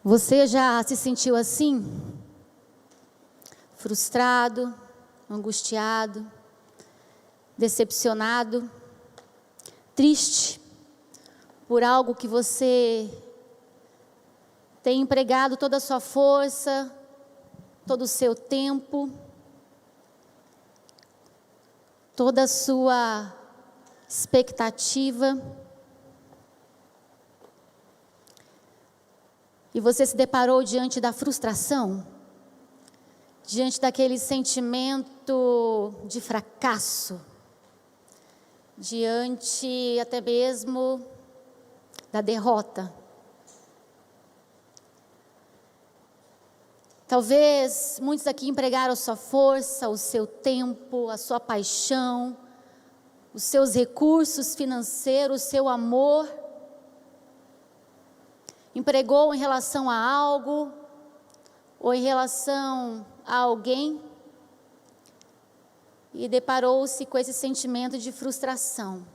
Você já se sentiu assim? Frustrado, angustiado, decepcionado, triste por algo que você tem empregado toda a sua força, todo o seu tempo, toda a sua expectativa, e você se deparou diante da frustração, diante daquele sentimento de fracasso, diante até mesmo da derrota. Talvez muitos aqui empregaram a sua força, o seu tempo, a sua paixão, os seus recursos financeiros, o seu amor, empregou em relação a algo, ou em relação a alguém, e deparou-se com esse sentimento de frustração,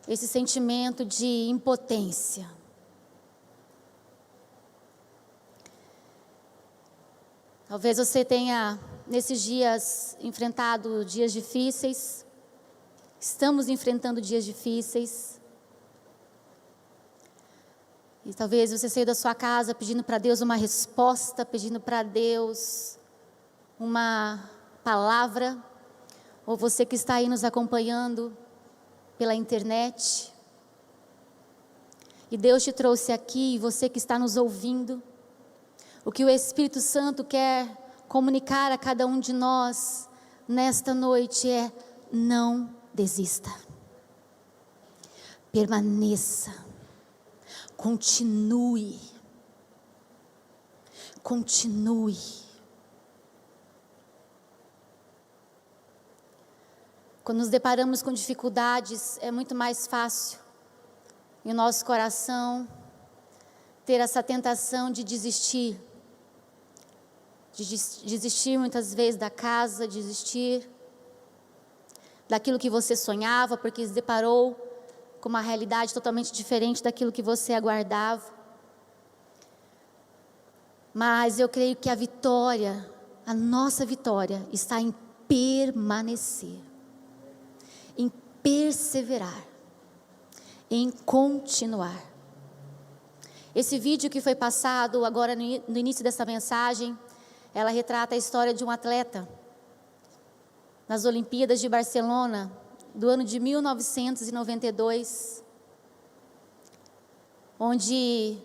esse sentimento de impotência. Talvez você tenha, nesses dias, enfrentado dias difíceis. Estamos enfrentando dias difíceis. E talvez você saiu da sua casa pedindo para Deus uma resposta, pedindo para Deus uma palavra. Ou você que está aí nos acompanhando pela internet. E Deus te trouxe aqui, e você que está nos ouvindo. O que o Espírito Santo quer comunicar a cada um de nós nesta noite é: não desista. Permaneça. Continue. Continue. Quando nos deparamos com dificuldades, é muito mais fácil em nosso coração ter essa tentação de desistir. Desistir muitas vezes da casa, desistir daquilo que você sonhava, porque se deparou com uma realidade totalmente diferente daquilo que você aguardava. Mas eu creio que a vitória, a nossa vitória, está em permanecer, em perseverar, em continuar. Esse vídeo que foi passado agora no início dessa mensagem, ela retrata a história de um atleta nas Olimpíadas de Barcelona, do ano de 1992, onde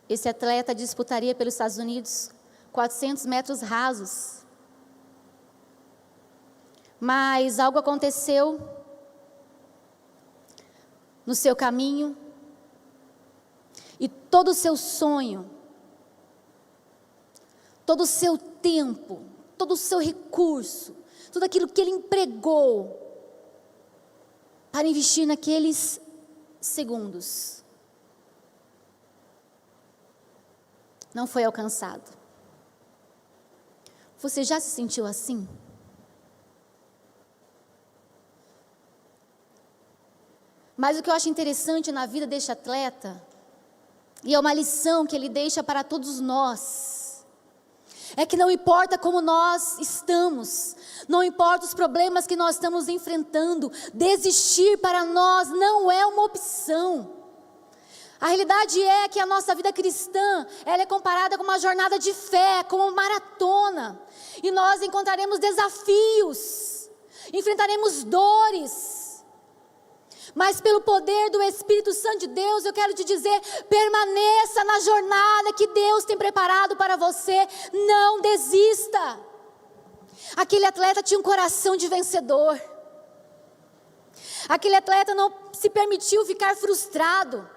esse atleta disputaria pelos Estados Unidos 400 metros rasos. Mas algo aconteceu no seu caminho, e todo o seu sonho, todo o seu tempo, todo o seu recurso, tudo aquilo que ele empregou para investir naqueles segundos, não foi alcançado. Você já se sentiu assim? Mas o que eu acho interessante na vida deste atleta, e é uma lição que ele deixa para todos nós, é que não importa como nós estamos, não importa os problemas que nós estamos enfrentando, desistir para nós não é uma opção. A realidade é que a nossa vida cristã, ela é comparada com uma jornada de fé, como uma maratona, e nós encontraremos desafios, enfrentaremos dores, mas pelo poder do Espírito Santo de Deus, eu quero te dizer: permaneça na jornada que Deus tem preparado para você, não desista. Aquele atleta tinha um coração de vencedor, aquele atleta não se permitiu ficar frustrado,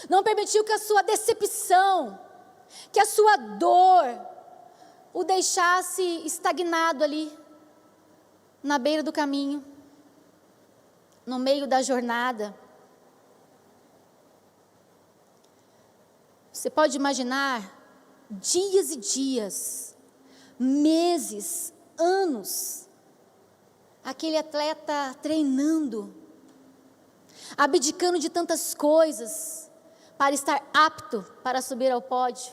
não permitiu que a sua decepção, que a sua dor o deixasse estagnado ali, na beira do caminho, no meio da jornada. Você pode imaginar dias e dias, meses, anos, aquele atleta treinando, abdicando de tantas coisas, para estar apto para subir ao pódio.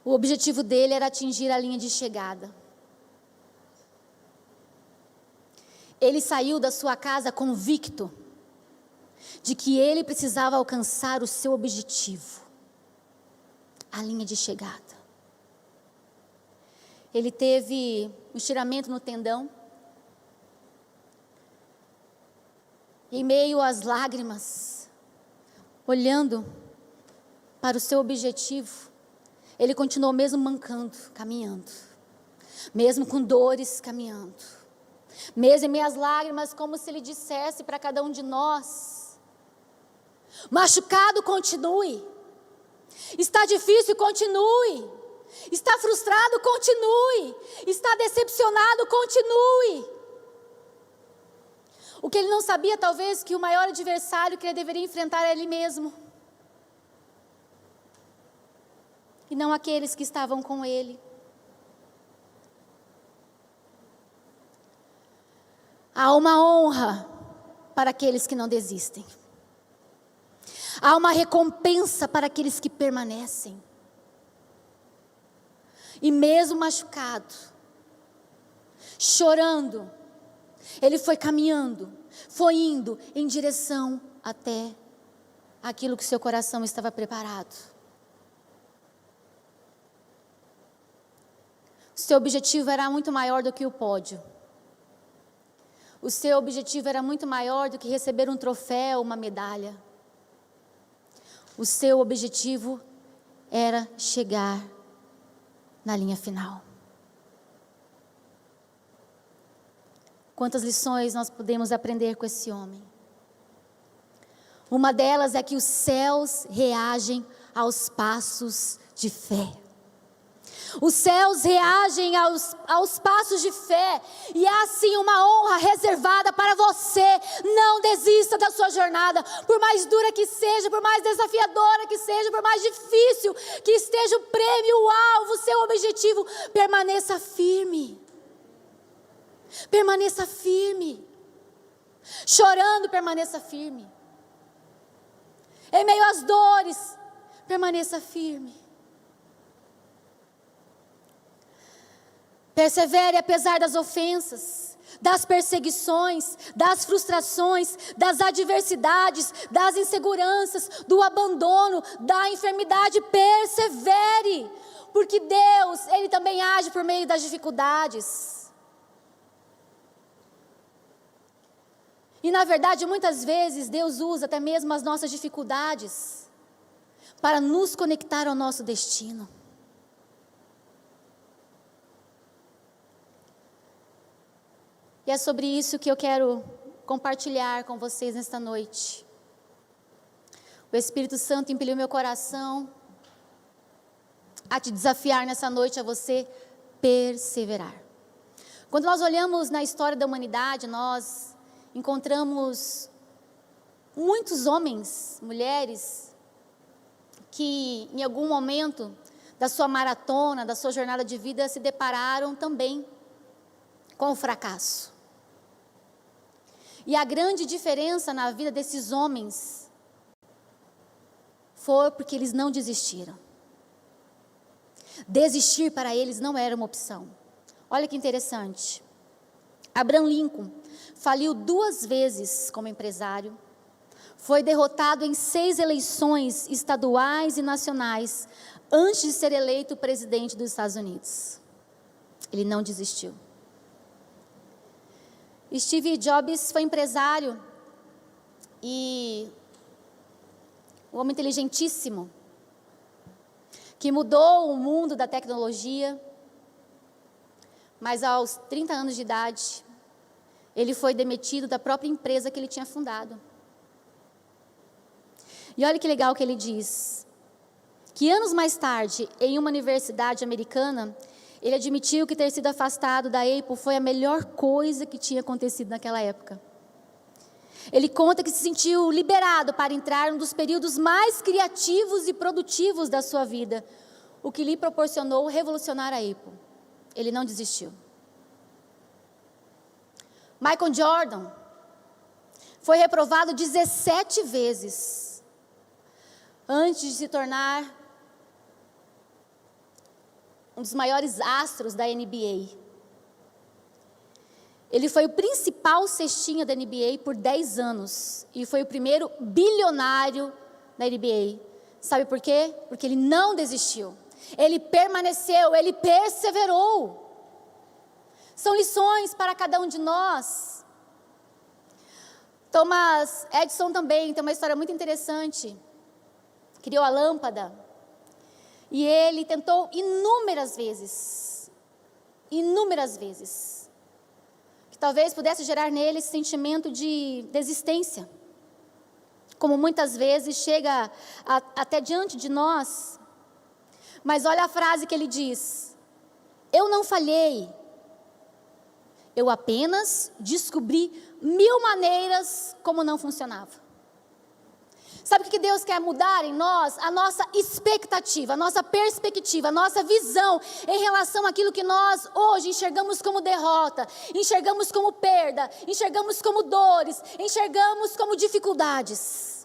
O objetivo dele era atingir a linha de chegada. Ele saiu da sua casa convicto de que ele precisava alcançar o seu objetivo, a linha de chegada. Ele teve um estiramento no tendão, em meio às lágrimas, olhando para o seu objetivo, ele continuou mesmo mancando, caminhando, mesmo com dores, caminhando, mesmo em meio às lágrimas, como se ele dissesse para cada um de nós: machucado, continue, está difícil, continue, está frustrado, continue, está decepcionado, continue. O que ele não sabia, talvez, que o maior adversário que ele deveria enfrentar era ele mesmo. E não aqueles que estavam com ele. Há uma honra para aqueles que não desistem. Há uma recompensa para aqueles que permanecem. E mesmo machucado, chorando, ele foi caminhando, foi indo em direção até aquilo que seu coração estava preparado. O seu objetivo era muito maior do que o pódio. O seu objetivo era muito maior do que receber um troféu, uma medalha. O seu objetivo era chegar na linha final. Quantas lições nós podemos aprender com esse homem? Uma delas é que os céus reagem aos passos de fé. Os céus reagem aos passos de fé, e há assim uma honra reservada para você. Não desista da sua jornada, por mais dura que seja, por mais desafiadora que seja, por mais difícil que esteja o prêmio, o alvo, o seu objetivo, permaneça firme. Permaneça firme. Chorando, permaneça firme. Em meio às dores, permaneça firme. Persevere apesar das ofensas, das perseguições, das frustrações, das adversidades, das inseguranças, do abandono, da enfermidade. Persevere, porque Deus, Ele também age por meio das dificuldades. E na verdade, muitas vezes, Deus usa até mesmo as nossas dificuldades para nos conectar ao nosso destino. E é sobre isso que eu quero compartilhar com vocês nesta noite. O Espírito Santo impeliu meu coração a te desafiar nessa noite a você perseverar. Quando nós olhamos na história da humanidade, nós encontramos muitos homens, mulheres, que em algum momento da sua maratona, da sua jornada de vida, se depararam também com o fracasso. E a grande diferença na vida desses homens foi porque eles não desistiram. Desistir para eles não era uma opção. Olha que interessante. Abraham Lincoln faliu 2 vezes como empresário. Foi derrotado em 6 eleições estaduais e nacionais antes de ser eleito presidente dos Estados Unidos. Ele não desistiu. Steve Jobs foi empresário e um homem inteligentíssimo, que mudou o mundo da tecnologia, mas aos 30 anos de idade, ele foi demitido da própria empresa que ele tinha fundado. E olha que legal que ele diz, que anos mais tarde, em uma universidade americana, ele admitiu que ter sido afastado da Apple foi a melhor coisa que tinha acontecido naquela época. Ele conta que se sentiu liberado para entrar em um dos períodos mais criativos e produtivos da sua vida, o que lhe proporcionou revolucionar a Apple. Ele não desistiu. Michael Jordan foi reprovado 17 vezes antes de se tornar um dos maiores astros da NBA. Ele foi o principal cestinha da NBA por 10 anos e foi o primeiro bilionário da NBA. Sabe por quê? Porque ele não desistiu. Ele permaneceu, ele perseverou. São lições para cada um de nós. Thomas Edison também tem uma história muito interessante. Criou a lâmpada. E ele tentou inúmeras vezes. Que talvez pudesse gerar nele esse sentimento de desistência. Como muitas vezes chega até diante de nós. Mas olha a frase que ele diz: eu não falhei, eu apenas descobri 1000 maneiras como não funcionava. Sabe o que Deus quer mudar em nós? A nossa expectativa, a nossa perspectiva, a nossa visão em relação àquilo que nós hoje enxergamos como derrota, enxergamos como perda, enxergamos como dores, enxergamos como dificuldades.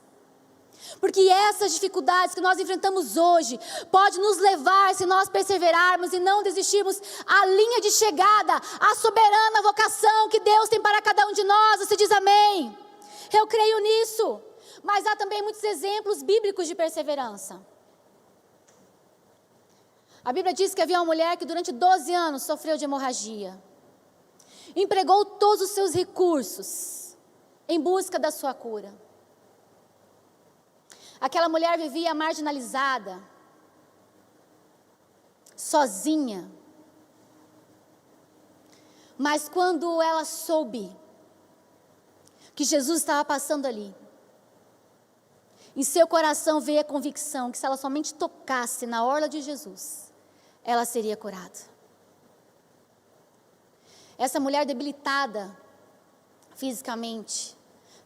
Porque essas dificuldades que nós enfrentamos hoje pode nos levar, se nós perseverarmos e não desistirmos, à linha de chegada, à soberana vocação que Deus tem para cada um de nós. Você diz amém? Eu creio nisso. Mas há também muitos exemplos bíblicos de perseverança. A Bíblia diz que havia uma mulher que durante 12 anos sofreu de hemorragia. Empregou todos os seus recursos em busca da sua cura. Aquela mulher vivia marginalizada, sozinha. Mas quando ela soube que Jesus estava passando ali, em seu coração veio a convicção que se ela somente tocasse na orla de Jesus, ela seria curada. Essa mulher debilitada fisicamente,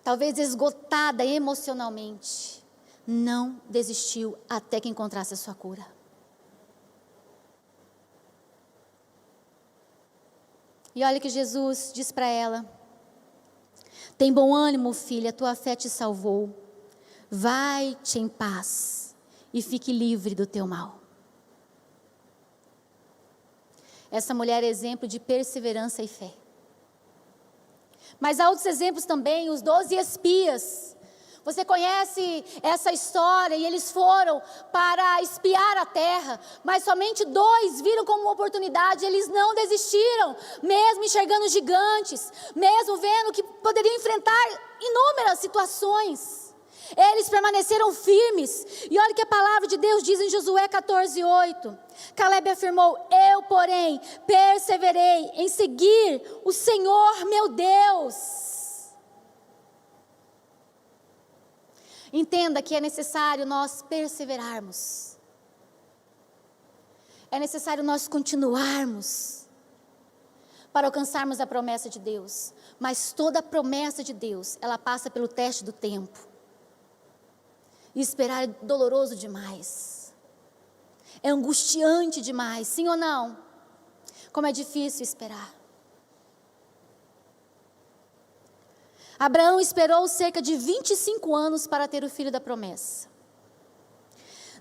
talvez esgotada emocionalmente, não desistiu até que encontrasse a sua cura. E olha que Jesus diz para ela: tem bom ânimo, filha, a tua fé te salvou. Vai-te em paz e fique livre do teu mal. Essa mulher é exemplo de perseverança e fé. Mas há outros exemplos também, os 12 espias. Você conhece essa história, e eles foram para espiar a terra, mas somente 2 viram como uma oportunidade. Eles não desistiram, mesmo enxergando gigantes, mesmo vendo que poderiam enfrentar inúmeras situações. Eles permaneceram firmes. E olha o que a palavra de Deus diz em Josué 14:8. Calebe afirmou: eu, porém, perseverei em seguir o Senhor meu Deus. Entenda que é necessário nós perseverarmos. É necessário nós continuarmos para alcançarmos a promessa de Deus. Mas toda a promessa de Deus, ela passa pelo teste do tempo. E esperar é doloroso demais. É angustiante demais, sim ou não? Como é difícil esperar. Abraão esperou cerca de 25 anos para ter o filho da promessa.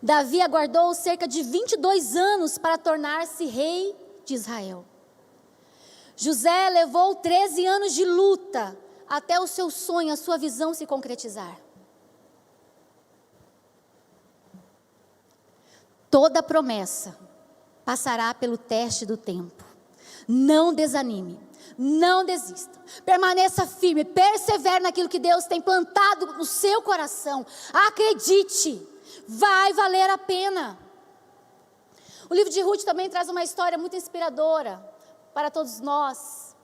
Davi aguardou cerca de 22 anos para tornar-se rei de Israel. José levou 13 anos de luta até o seu sonho, a sua visão se concretizar. Toda promessa passará pelo teste do tempo. Não desanime, não desista. Permaneça firme, persevere naquilo que Deus tem plantado no seu coração. Acredite, vai valer a pena. O livro de Ruth também traz uma história muito inspiradora para todos nós.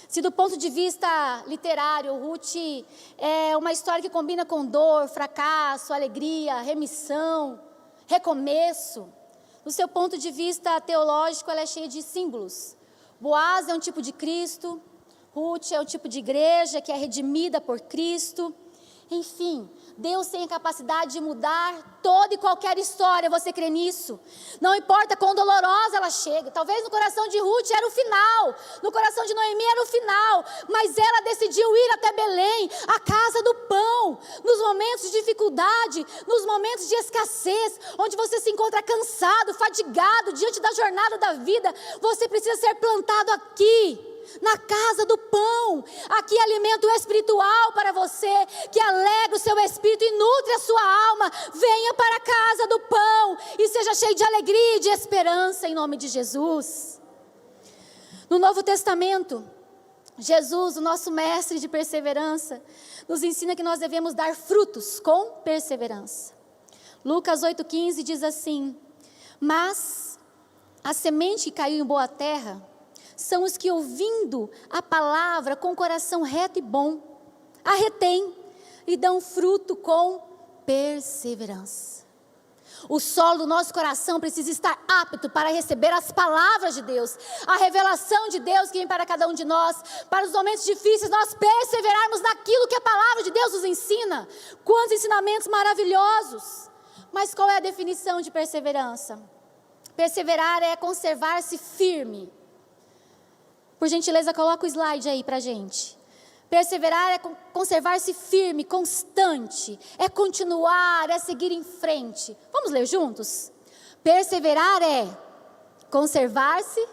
Se do ponto de vista literário, Ruth é uma história que combina com dor, fracasso, alegria, remissão, recomeço. Do seu ponto de vista teológico, ela é cheia de símbolos. Boaz é um tipo de Cristo, Ruth é um tipo de igreja que é redimida por Cristo. Enfim, Deus tem a capacidade de mudar toda e qualquer história, você crê nisso? Não importa quão dolorosa ela chega, talvez no coração de Ruth era o final, no coração de Noemi era o final, mas ela decidiu ir até Belém, a casa do pão, nos momentos de dificuldade, nos momentos de escassez, onde você se encontra cansado, fadigado, diante da jornada da vida, você precisa ser plantado aqui, na casa do pão. Aqui alimento espiritual para você, que alegra o seu espírito e nutre a sua alma. Venha para a casa do pão e seja cheio de alegria e de esperança em nome de Jesus. No Novo Testamento, Jesus, o nosso mestre de perseverança, nos ensina que nós devemos dar frutos com perseverança. Lucas 8,15 diz assim: mas a semente que caiu em boa terra são os que, ouvindo a palavra com coração reto e bom, a retêm e dão fruto com perseverança. O solo do nosso coração precisa estar apto para receber as palavras de Deus, a revelação de Deus que vem para cada um de nós. Para os momentos difíceis nós perseverarmos naquilo que a palavra de Deus nos ensina. Quantos ensinamentos maravilhosos! Mas qual é a definição de perseverança? Perseverar é conservar-se firme. Por gentileza, coloca o slide aí para a gente. Perseverar é conservar-se firme, constante, é continuar, é seguir em frente. Vamos ler juntos? Perseverar é conservar-se,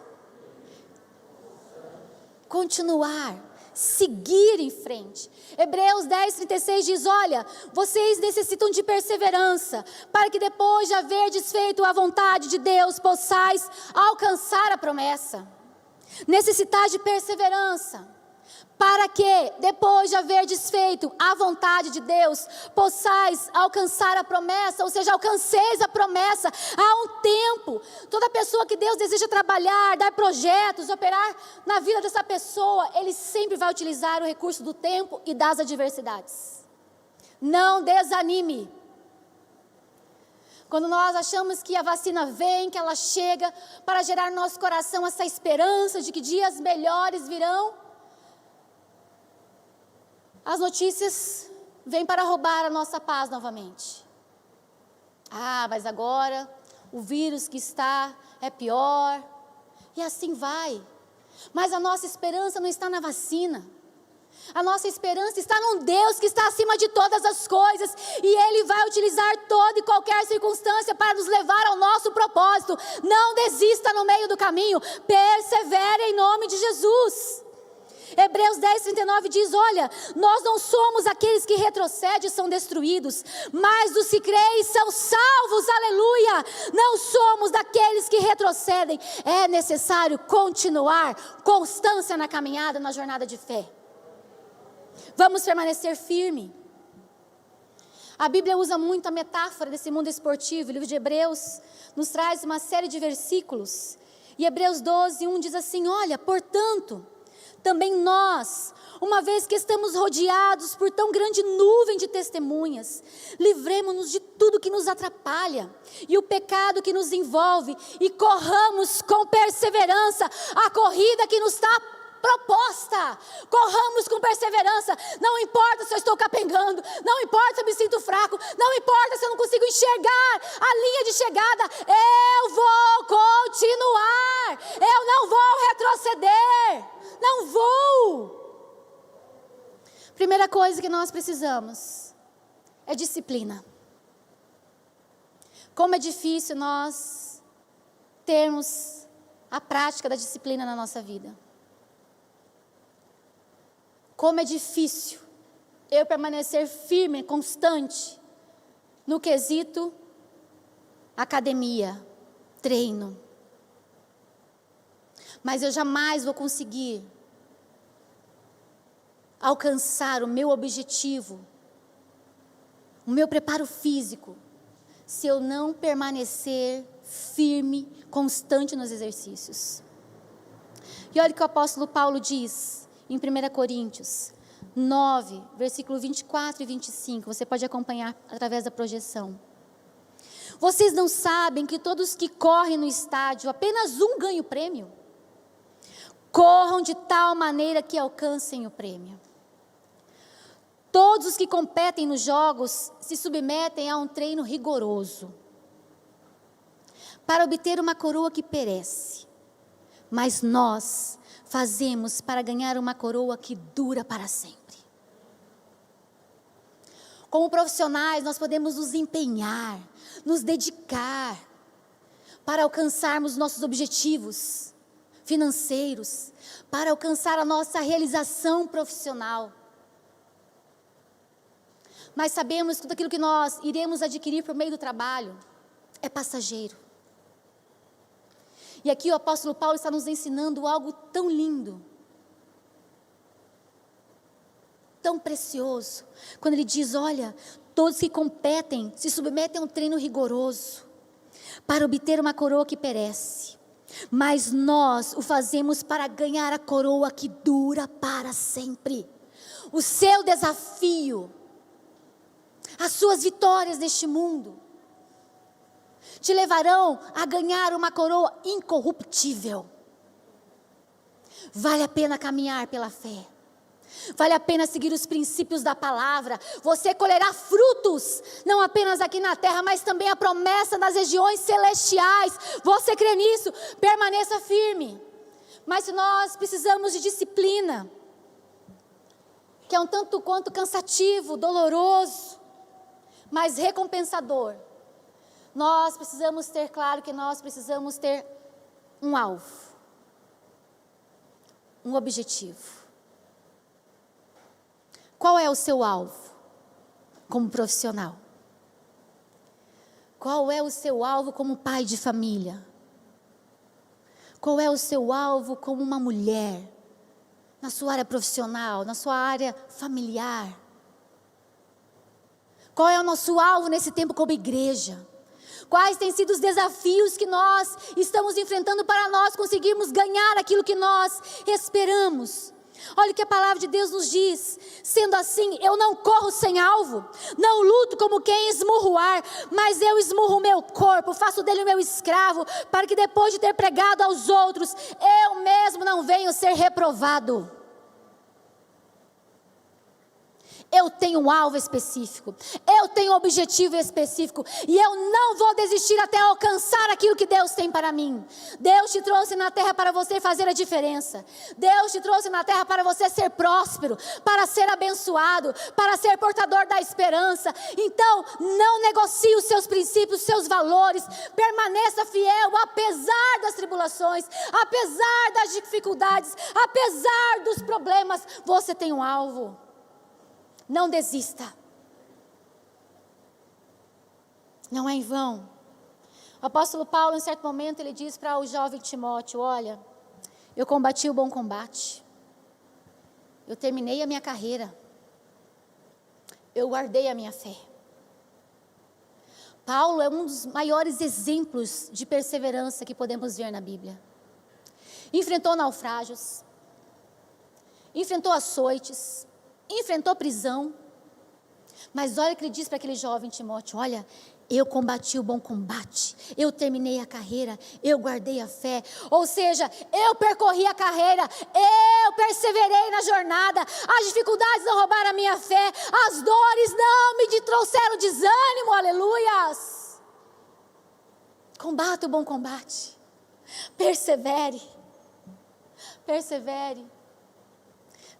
continuar, seguir em frente. Hebreus 10:36 diz: olha, vocês necessitam de perseverança, para que depois de haver desfeito a vontade de Deus, possais alcançar a promessa. Necessitar de perseverança, para que depois de haver desfeito a vontade de Deus, possais alcançar a promessa, ou seja, alcanceis a promessa. Há um tempo, toda pessoa que Deus deseja trabalhar, dar projetos, operar na vida dessa pessoa, Ele sempre vai utilizar o recurso do tempo e das adversidades. Não desanime. Quando nós achamos que a vacina vem, que ela chega para gerar no nosso coração essa esperança de que dias melhores virão, as notícias vêm para roubar a nossa paz novamente. Ah, mas agora o vírus que está é pior, e assim vai. Mas a nossa esperança não está na vacina. A nossa esperança está num Deus que está acima de todas as coisas, e Ele vai utilizar toda e qualquer circunstância para nos levar ao nosso propósito. Não desista no meio do caminho, persevere em nome de Jesus. Hebreus 10:39 diz: olha, nós não somos aqueles que retrocedem e são destruídos, mas os que creem são salvos, aleluia. Não somos daqueles que retrocedem. É necessário continuar, constância na caminhada, na jornada de fé. Vamos permanecer firme. A Bíblia usa muito a metáfora desse mundo esportivo. O livro de Hebreus nos traz uma série de versículos. E Hebreus 12:1 diz assim: olha, portanto, também nós, uma vez que estamos rodeados por tão grande nuvem de testemunhas, livremo-nos de tudo que nos atrapalha e o pecado que nos envolve, e corramos com perseverança a corrida que nos está proposta. Corramos com perseverança. Não importa se eu estou capengando, não importa se eu me sinto fraco, não importa se eu não consigo enxergar a linha de chegada, eu vou continuar, eu não vou retroceder, não vou. Primeira coisa que nós precisamos é disciplina. Como é difícil nós termos a prática da disciplina na nossa vida. Como é difícil eu permanecer firme, constante, no quesito academia, treino. Mas eu jamais vou conseguir alcançar o meu objetivo, o meu preparo físico, se eu não permanecer firme, constante nos exercícios. E olha o que o apóstolo Paulo diz em 1 Coríntios 9, versículo 24 e 25, você pode acompanhar através da projeção. Vocês não sabem que todos que correm no estádio, apenas um ganha o prêmio? Corram de tal maneira que alcancem o prêmio. Todos os que competem nos jogos se submetem a um treino rigoroso para obter uma coroa que perece. Mas nós fazemos para ganhar uma coroa que dura para sempre. Como profissionais, nós podemos nos empenhar, nos dedicar para alcançarmos nossos objetivos financeiros, para alcançar a nossa realização profissional. Mas sabemos que tudo aquilo que nós iremos adquirir por meio do trabalho é passageiro. E aqui o apóstolo Paulo está nos ensinando algo tão lindo, tão precioso, quando ele diz, olha, todos que competem se submetem a um treino rigoroso, para obter uma coroa que perece, mas nós o fazemos para ganhar a coroa que dura para sempre. O seu desafio, as suas vitórias neste mundo, te levarão a ganhar uma coroa incorruptível. Vale a pena caminhar pela fé. Vale a pena seguir os princípios da palavra. Você colherá frutos, não apenas aqui na terra, mas também a promessa nas regiões celestiais. Você crê nisso? Permaneça firme. Mas se nós precisamos de disciplina, que é um tanto quanto cansativo, doloroso, mas recompensador, nós precisamos ter claro que nós precisamos ter um alvo, um objetivo. Qual é o seu alvo como profissional? Qual é o seu alvo como pai de família? Qual é o seu alvo como uma mulher? Na sua área profissional, na sua área familiar? Qual é o nosso alvo nesse tempo como igreja? Quais têm sido os desafios que nós estamos enfrentando para nós conseguirmos ganhar aquilo que nós esperamos? Olha o que a palavra de Deus nos diz. Sendo assim, eu não corro sem alvo, não luto como quem esmurra o ar, mas eu esmurro o meu corpo, faço dele o meu escravo, para que depois de ter pregado aos outros, eu mesmo não venho ser reprovado. Eu tenho um alvo específico, eu tenho um objetivo específico, e eu não vou desistir até alcançar aquilo que Deus tem para mim. Deus te trouxe na terra para você fazer a diferença. Deus te trouxe na terra para você ser próspero, para ser abençoado, para ser portador da esperança. Então, não negocie os seus princípios, os seus valores, permaneça fiel, apesar das tribulações, apesar das dificuldades, apesar dos problemas, você tem um alvo. Não desista. Não é em vão. O apóstolo Paulo, em certo momento, ele diz para o jovem Timóteo, olha, eu combati o bom combate. Eu terminei a minha carreira. Eu guardei a minha fé. Paulo é um dos maiores exemplos de perseverança que podemos ver na Bíblia. Enfrentou naufrágios. Enfrentou açoites. Enfrentou prisão, mas olha o que ele diz para aquele jovem Timóteo, olha, eu combati o bom combate, eu terminei a carreira, eu guardei a fé, ou seja, eu percorri a carreira, eu perseverei na jornada, as dificuldades não roubaram a minha fé, as dores não me trouxeram desânimo, aleluias. Combata o bom combate, persevere, persevere.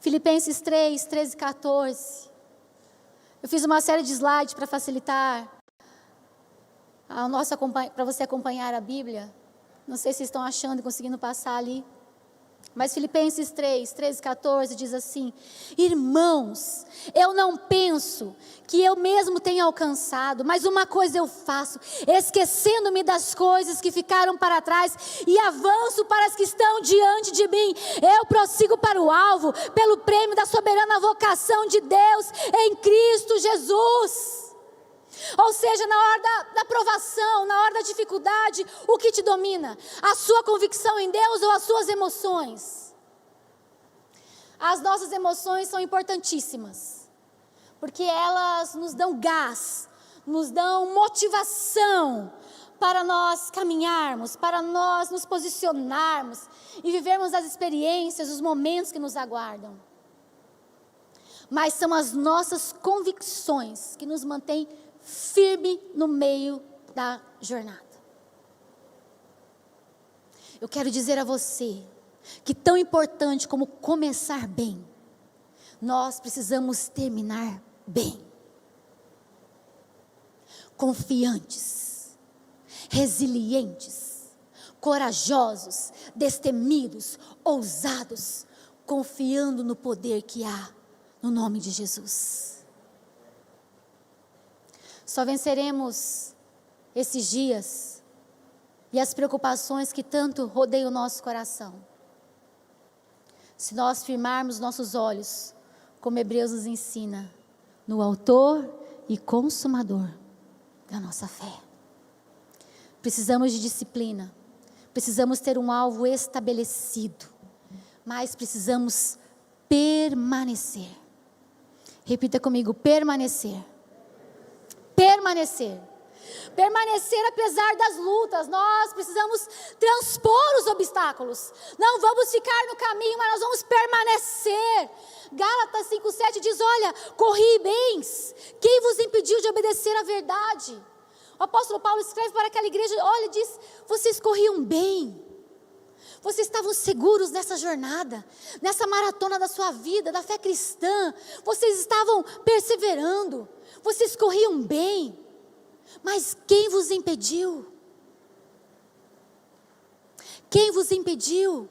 Filipenses 3, 13 e 14. Eu fiz uma série de slides para facilitar para você acompanhar a Bíblia. Não sei se vocês estão achando e conseguindo passar ali. Mas Filipenses 3, 13 e 14 diz assim: irmãos, eu não penso que eu mesmo tenha alcançado, mas uma coisa eu faço, esquecendo-me das coisas que ficaram para trás e avanço para as que estão diante de mim, eu prossigo para o alvo, pelo prêmio da soberana vocação de Deus em Cristo Jesus. Ou seja, na hora da provação, na hora da dificuldade, o que te domina? A sua convicção em Deus ou as suas emoções? As nossas emoções são importantíssimas, porque elas nos dão gás, nos dão motivação para nós caminharmos, para nós nos posicionarmos e vivermos as experiências, os momentos que nos aguardam. mas são as nossas convicções que nos mantêm firme no meio da jornada. Eu quero dizer a você que tão importante como começar bem, nós precisamos terminar bem. Confiantes, resilientes, corajosos, destemidos, ousados, confiando no poder que há no nome de Jesus. Só venceremos esses dias e as preocupações que tanto rodeiam o nosso coração se nós firmarmos nossos olhos, como Hebreus nos ensina, no autor e consumador da nossa fé. Precisamos de disciplina, precisamos ter um alvo estabelecido, mas precisamos permanecer. Repita comigo: permanecer. Permanecer. Permanecer apesar das lutas. Nós precisamos transpor os obstáculos. Não vamos ficar no caminho, mas nós vamos permanecer. Gálatas 5:7 diz: olha, corri bens. Quem vos impediu de obedecer à verdade? O apóstolo Paulo escreve para aquela igreja, olha, diz: vocês corriam bem. Vocês estavam seguros nessa jornada, nessa maratona da sua vida, da fé cristã. Vocês estavam perseverando. Vocês corriam bem. Mas quem vos impediu? Quem vos impediu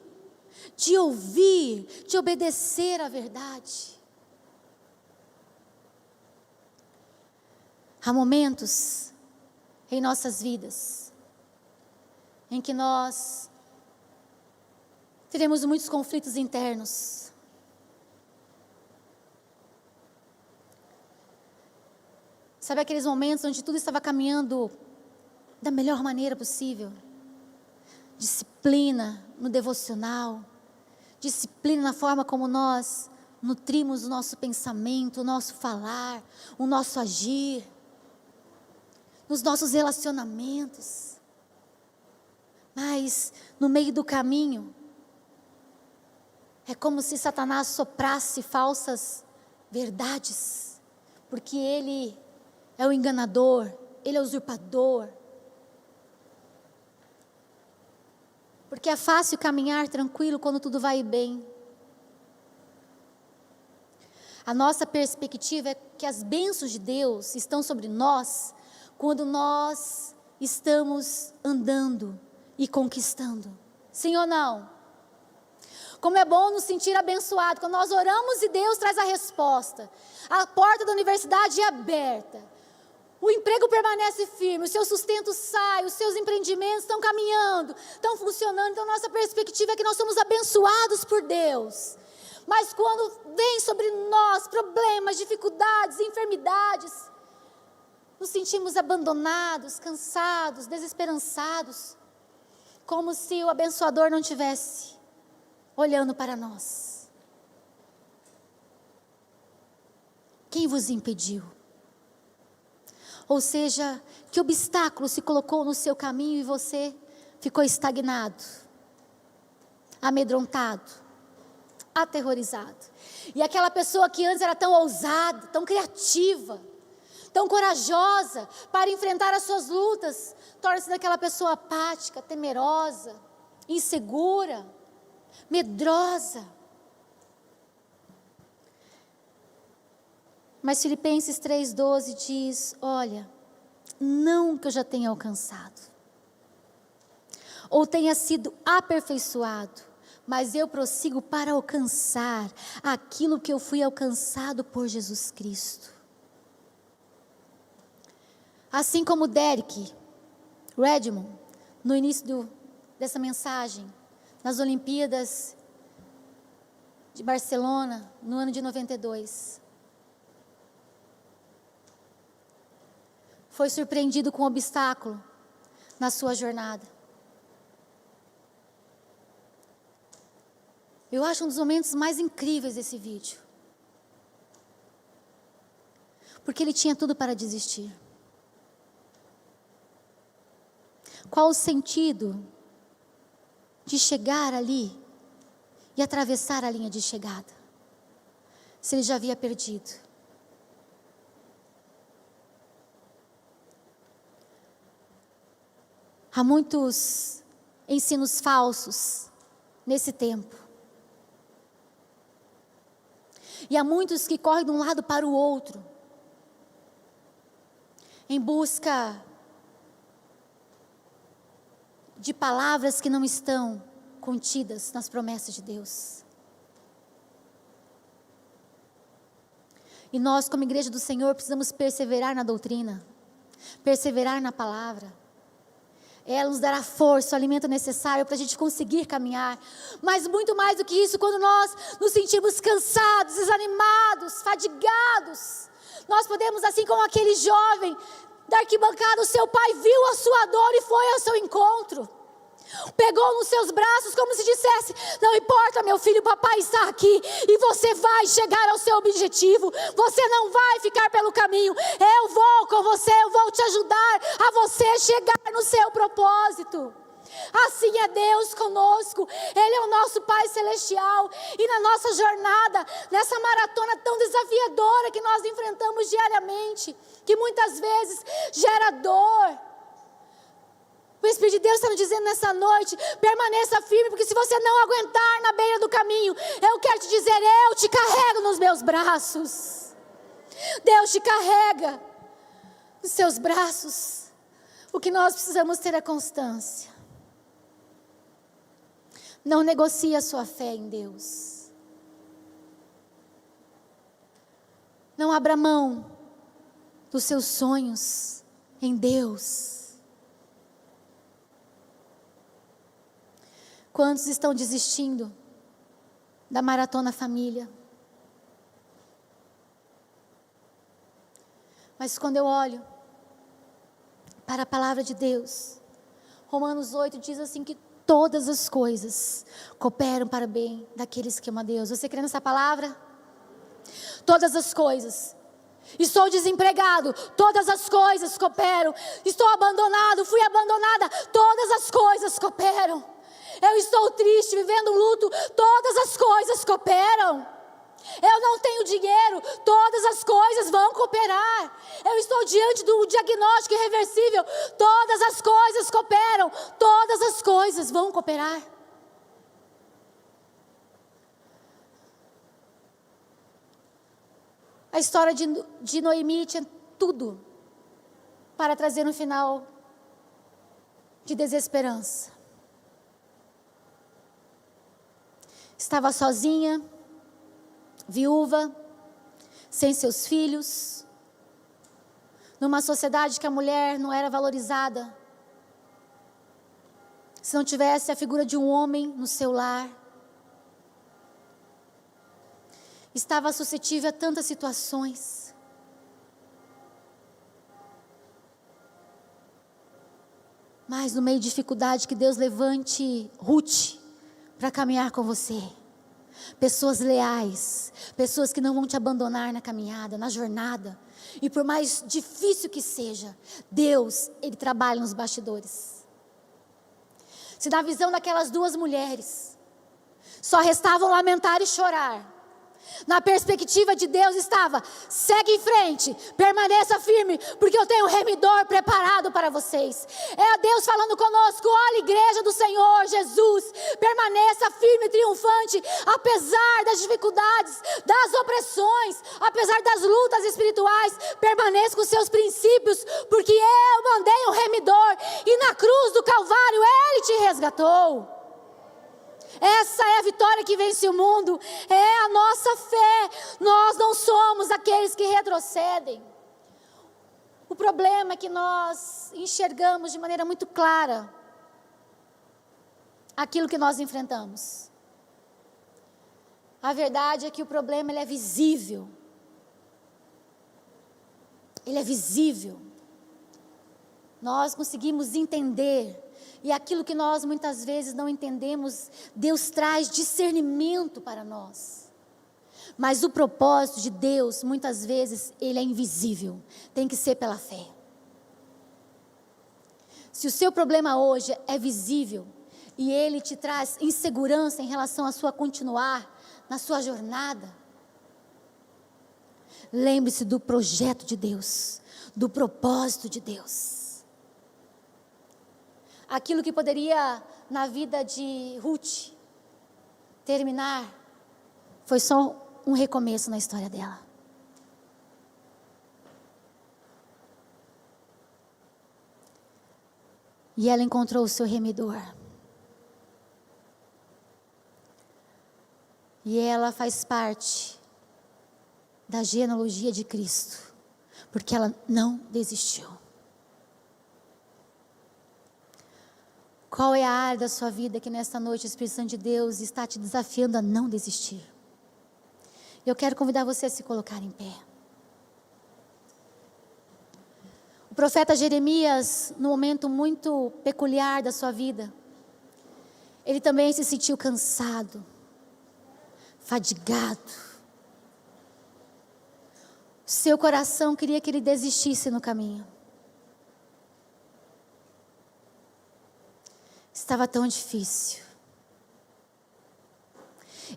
de ouvir, de obedecer à verdade? Há momentos em nossas vidas em que nós teremos muitos conflitos internos. Sabe aqueles momentos onde tudo estava caminhando da melhor maneira possível? Disciplina no devocional, disciplina na forma como nós nutrimos o nosso pensamento, o nosso falar, o nosso agir, nos nossos relacionamentos. Mas no meio do caminho, é como se Satanás soprasse falsas verdades, porque ele é o enganador, ele é o usurpador. Porque é fácil caminhar tranquilo quando tudo vai bem. A nossa perspectiva é que as bênçãos de Deus estão sobre nós quando nós estamos andando e conquistando. Sim ou não? Como é bom nos sentir abençoado quando nós oramos e Deus traz a resposta. A porta da universidade é aberta. O emprego permanece firme, o seu sustento sai, os seus empreendimentos estão caminhando, estão funcionando. Então nossa perspectiva é que nós somos abençoados por Deus. Mas quando vem sobre nós problemas, dificuldades, enfermidades, nos sentimos abandonados, cansados, desesperançados, como se o abençoador não tivesse olhando para nós. Quem vos impediu? Ou seja, que obstáculo se colocou no seu caminho e você ficou estagnado, amedrontado, aterrorizado. E aquela pessoa que antes era tão ousada, tão criativa, tão corajosa para enfrentar as suas lutas, torna-se daquela pessoa apática, temerosa, insegura, medrosa. Mas Filipenses 3,12 diz: olha, não que eu já tenha alcançado, ou tenha sido aperfeiçoado, mas eu prossigo para alcançar aquilo que eu fui alcançado por Jesus Cristo. Assim como Derek Redmond, no início dessa mensagem, nas Olimpíadas de Barcelona, no ano de 92, foi surpreendido com um obstáculo na sua jornada. Eu acho um dos momentos mais incríveis desse vídeo, porque ele tinha tudo para desistir. Qual o sentido de chegar ali e atravessar a linha de chegada? se ele já havia perdido. Há muitos ensinos falsos nesse tempo. E há muitos que correm de um lado para o outro, em busca de palavras que não estão contidas nas promessas de Deus. E nós, como igreja do Senhor, precisamos perseverar na doutrina, perseverar na palavra. Ela nos dará força, o alimento necessário para a gente conseguir caminhar. Mas muito mais do que isso, quando nós nos sentimos cansados, desanimados, fadigados, nós podemos, assim como aquele jovem da arquibancada, o seu pai viu a sua dor e foi ao seu encontro. Pegou nos seus braços como se dissesse: não importa, meu filho, papai está aqui e você vai chegar ao seu objetivo. Você não vai ficar pelo caminho. Eu vou com você, eu vou te ajudar a você chegar no seu propósito. Assim é Deus conosco. Ele é o nosso Pai Celestial. E na nossa jornada, nessa maratona tão desafiadora que nós enfrentamos diariamente, que muitas vezes gera dor, o Espírito de Deus está nos dizendo nessa noite: permaneça firme, porque se você não aguentar na beira do caminho, eu quero te dizer, eu te carrego nos meus braços. Deus te carrega nos seus braços. O que nós precisamos ter é constância. Não negocie a sua fé em Deus. Não abra mão dos seus sonhos em Deus. Quantos estão desistindo da maratona família? Mas quando eu olho para a palavra de Deus, Romanos 8 diz assim que todas as coisas cooperam para o bem daqueles que amam a Deus. Você crê nessa palavra? Todas as coisas. Estou desempregado, todas as coisas cooperam. Estou abandonado, fui abandonada, todas as coisas cooperam. Eu estou triste, vivendo um luto, todas as coisas cooperam. Eu não tenho dinheiro, todas as coisas vão cooperar. Eu estou diante do diagnóstico irreversível, todas as coisas cooperam, todas as coisas vão cooperar. A história de Noemi tinha tudo para trazer um final de desesperança. Estava sozinha, viúva, sem seus filhos, numa sociedade que a mulher não era valorizada. Se não tivesse a figura de um homem no seu lar. Estava suscetível a tantas situações. Mas no meio de dificuldade, que Deus levante Ruth para caminhar com você. Pessoas leais, pessoas que não vão te abandonar na caminhada, na jornada. E por mais difícil que seja, Deus, Ele trabalha nos bastidores. Se na visão daquelas duas mulheres só restavam lamentar e chorar, na perspectiva de Deus estava: segue em frente, permaneça firme, porque eu tenho um remidor preparado para vocês. É Deus falando conosco: olha, igreja do Senhor Jesus, permaneça firme e triunfante, apesar das dificuldades, das opressões, apesar das lutas espirituais, permaneça com seus princípios, porque eu mandei um remidor, e na cruz do Calvário Ele te resgatou. Essa é a vitória que vence o mundo, é a nossa fé. Nós não somos aqueles que retrocedem. O problema é que nós enxergamos de maneira muito clara aquilo que nós enfrentamos. A verdade é que o problema ele é visível. Ele é visível. Nós conseguimos entender. E aquilo que nós muitas vezes não entendemos, Deus traz discernimento para nós. Mas o propósito de Deus, muitas vezes, ele é invisível. Tem que ser pela fé. Se o seu problema hoje é visível, e ele te traz insegurança em relação a sua continuar na sua jornada, Lembre-se do projeto de Deus, do propósito de Deus. Aquilo que poderia, na vida de Ruth, terminar, foi só um recomeço na história dela. E ela encontrou o seu remidor. E ela faz parte da genealogia de Cristo, porque ela não desistiu. Qual é a área da sua vida que nesta noite o Espírito Santo de Deus está te desafiando a não desistir? Eu quero convidar você a se colocar em pé. O profeta Jeremias, num momento muito peculiar da sua vida, ele também se sentiu cansado, fadigado. Seu coração queria que ele desistisse no caminho. Estava tão difícil.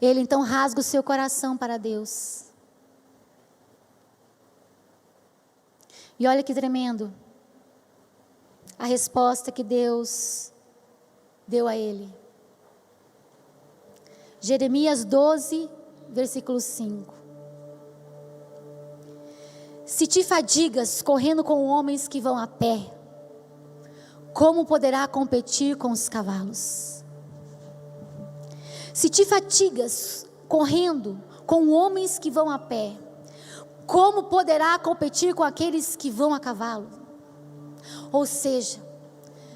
Ele então rasga o seu coração para Deus. E olha que tremendo a resposta que Deus deu a ele. Jeremias 12, versículo 5. Se te fadigas correndo com homens que vão a pé, como poderá competir com os cavalos? Se te fatigas correndo com homens que vão a pé, como poderá competir com aqueles que vão a cavalo? Ou seja,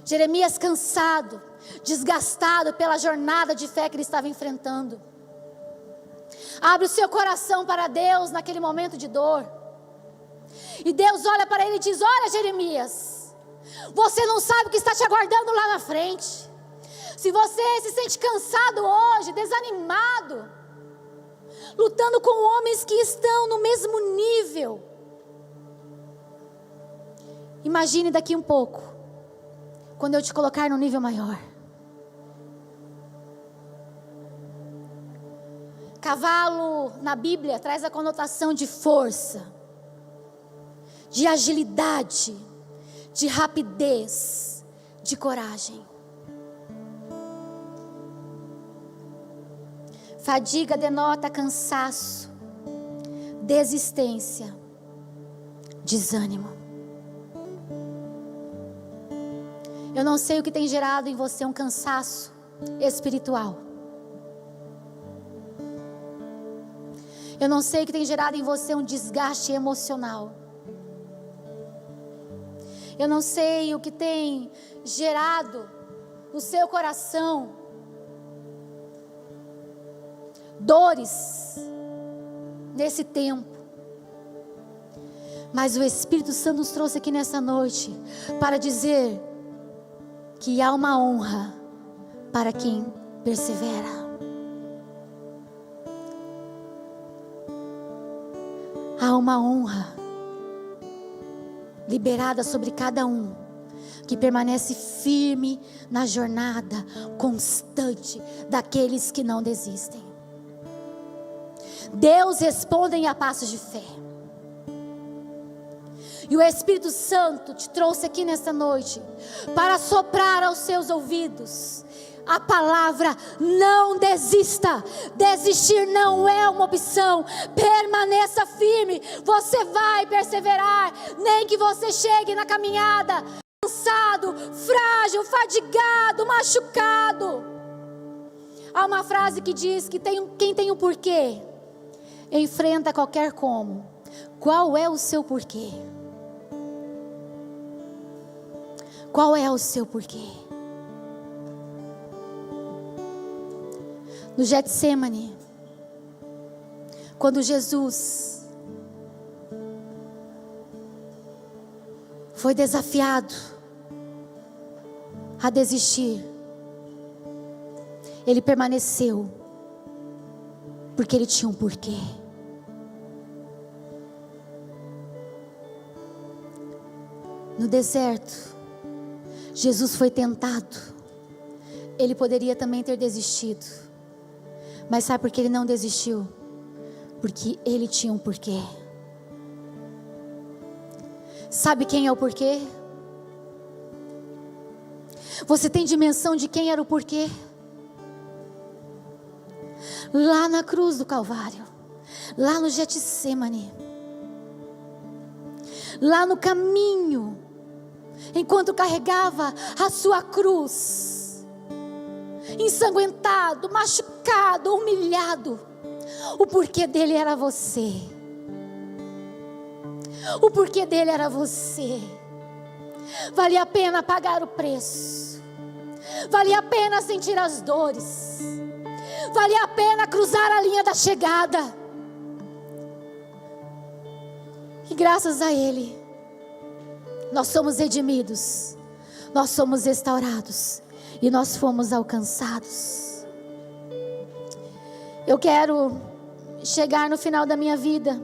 Jeremias cansado, desgastado pela jornada de fé que ele estava enfrentando. Abre o seu coração para Deus naquele momento de dor. E Deus olha para ele e diz: olha, Jeremias, você não sabe o que está te aguardando lá na frente. Se você se sente cansado hoje, desanimado, lutando com homens que estão no mesmo nível, imagine daqui um pouco, quando eu te colocar no nível maior. Cavalo na Bíblia traz a conotação de força, de agilidade, de rapidez, de coragem. Fadiga denota cansaço, desistência, desânimo. Eu não sei o que tem gerado em você um cansaço espiritual. Eu não sei o que tem gerado em você um desgaste emocional. Eu não sei o que tem gerado no seu coração dores nesse tempo. Mas o Espírito Santo nos trouxe aqui nessa noite para dizer que há uma honra para quem persevera. Há uma honra liberada sobre cada um que permanece firme na jornada constante daqueles que não desistem. Deus responde a passos de fé. E o Espírito Santo te trouxe aqui nesta noite para soprar aos seus ouvidos a palavra: não desista. Desistir não é uma opção. Permaneça firme. Você vai perseverar, nem que você chegue na caminhada cansado, frágil, fadigado, machucado. Há uma frase que diz que quem tem um porquê enfrenta qualquer como. Qual é o seu porquê? Qual é o seu porquê? No Getsemane, quando Jesus foi desafiado a desistir, ele permaneceu, porque ele tinha um porquê. No deserto, Jesus foi tentado. Ele poderia também ter desistido. Mas sabe por que ele não desistiu? Porque ele tinha um porquê. Sabe quem é o porquê? Você tem dimensão de quem era o porquê? Lá na cruz do Calvário, lá no Getsemane, lá no caminho, enquanto carregava a sua cruz, ensanguentado, machucado, humilhado, o porquê dele era você. O porquê dele era você. Valia a pena pagar o preço. Valia a pena sentir as dores. Valia a pena cruzar a linha da chegada. E graças a ele, nós somos redimidos. Nós somos restaurados. E nós fomos alcançados. Eu quero chegar no final da minha vida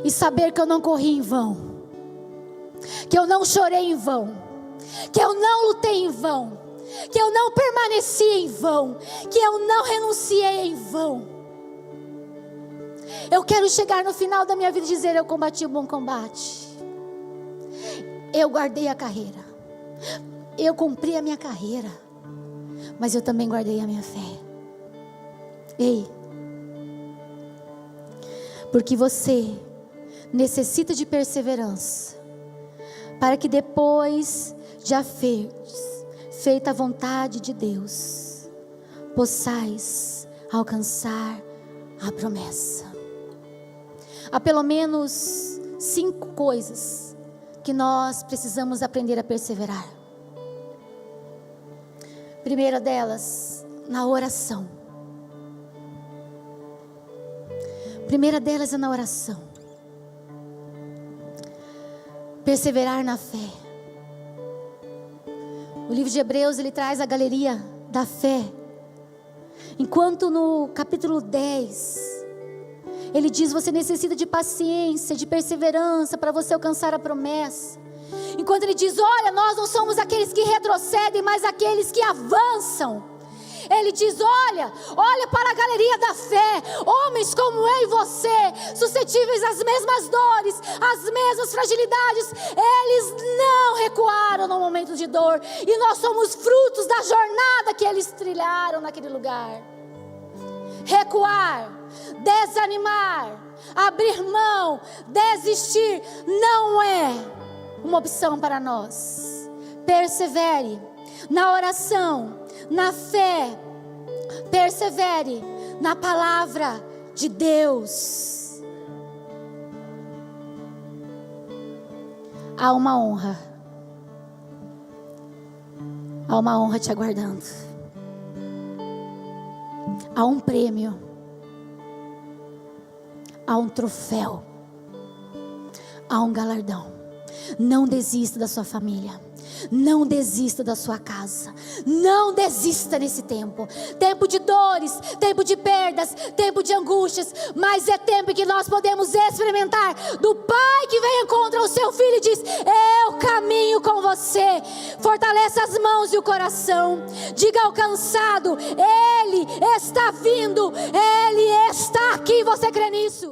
e saber que eu não corri em vão, que eu não chorei em vão, que eu não lutei em vão, que eu não permaneci em vão, que eu não renunciei em vão. Eu quero chegar no final da minha vida e dizer: eu combati o bom combate, eu guardei a carreira, eu cumpri a minha carreira, mas eu também guardei a minha fé. Ei, porque você necessita de perseverança, para que depois de feita a vontade de Deus, possais alcançar a promessa. Há pelo menos 5 coisas que nós precisamos aprender a perseverar. Primeira delas, na oração. Primeira delas é na oração. Perseverar na fé. O livro de Hebreus, ele traz a galeria da fé. Enquanto no capítulo 10, ele diz: você necessita de paciência, de perseverança para você alcançar a promessa. Enquanto ele diz: olha, nós não somos aqueles que retrocedem, mas aqueles que avançam. Ele diz: olha para a galeria da fé, homens como eu e você, suscetíveis às mesmas dores, às mesmas fragilidades, eles não recuaram no momento de dor, e nós somos frutos da jornada que eles trilharam naquele lugar. Recuar, desanimar, abrir mão, desistir, não é uma opção para nós. Persevere na oração, na fé, persevere na palavra de Deus. Há uma honra te aguardando. Há um prêmio, há um troféu, há um galardão. Não desista da sua família. Não desista da sua casa. Não desista nesse tempo. Tempo de dores, tempo de perdas, tempo de angústias. Mas é tempo em que nós podemos experimentar do Pai que vem contra o seu filho e diz: eu caminho com você. Fortaleça as mãos e o coração. Diga ao cansado: Ele está vindo, Ele está aqui. Você crê nisso?